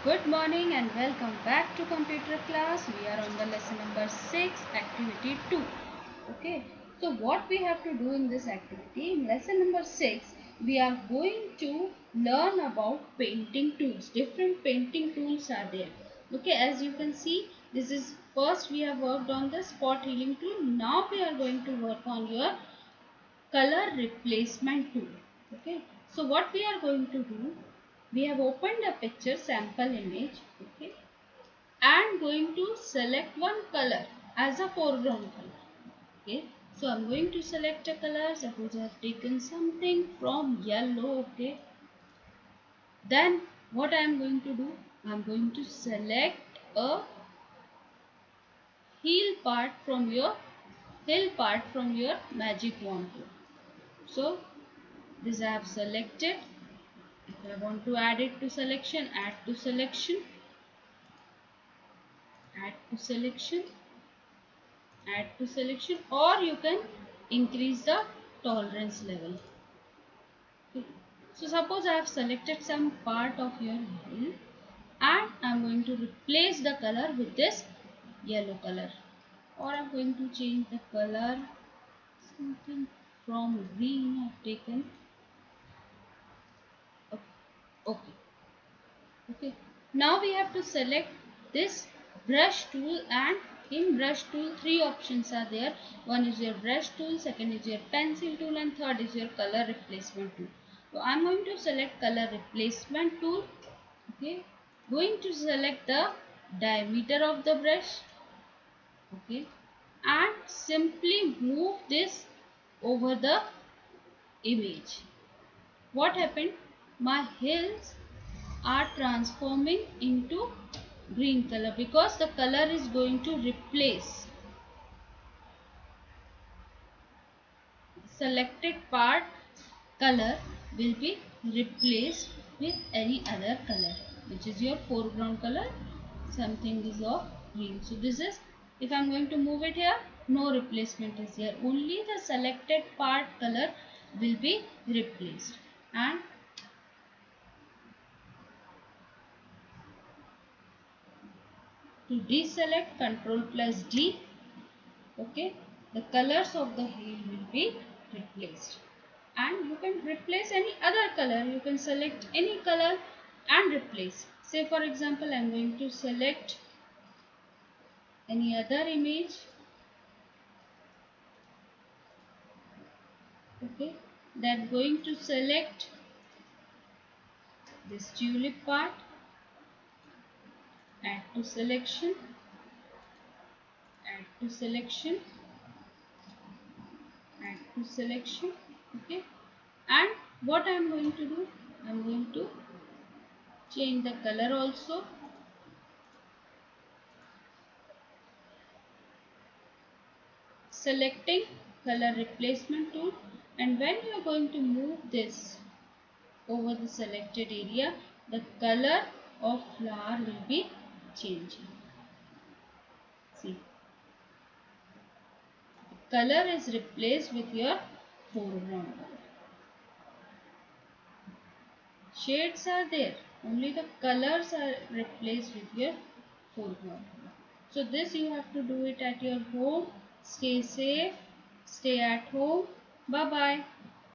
Good morning and welcome back to computer class. We are on the lesson number 6, activity 2. Okay, so what we have to do in this activity, in lesson number 6, we are going to learn about painting tools. Different painting tools are there. Okay, as you can see, this is first we have worked on the spot healing tool. Now we are going to work on your color replacement tool. Okay, so what we are going to do, we have opened a picture sample image. Okay, and going to select one color as a foreground color. Okay, so I'm going to select a color. Suppose I have taken something from yellow. Okay, then what I am going to do, I'm going to select a heel part from your magic wand tool. So this I have selected. If I want to add it to selection, add to selection, add to selection, add to selection, or you can increase the tolerance level. Okay. So suppose I have selected some part of your heel and I am going to replace the color with this yellow color, or I am going to change the color, something from green I have taken. Okay. Okay, now we have to select this brush tool, and in brush tool three options are there. One is your brush tool, second is your pencil tool, and third is your color replacement tool. So I am going to select color replacement tool. Okay, going to select the diameter of the brush. Okay, and simply move this over the image. What happened? My heels are transforming into green color because the color is going to replace selected part. Color will be replaced with any other color, which is your foreground color. Something is of green. So this is, if I am going to move it here, no replacement is here, only the selected part color will be replaced. And to deselect, Ctrl plus D. Okay, the colors of the heel will be replaced, and you can replace any other color. You can select any color and replace. Say for example, I am going to select any other image. Okay, then going to select this tulip part, add to selection, add to selection, add to selection. Okay, and what I am going to do, I am going to change the color also. Selecting color replacement tool, and when you are going to move this over the selected area, the color of flower will be changing. See, the color is replaced with your foreground color. Shades are there, only the colors are replaced with your foreground color. So this you have to do it at your home. Stay safe, stay at home. Bye bye.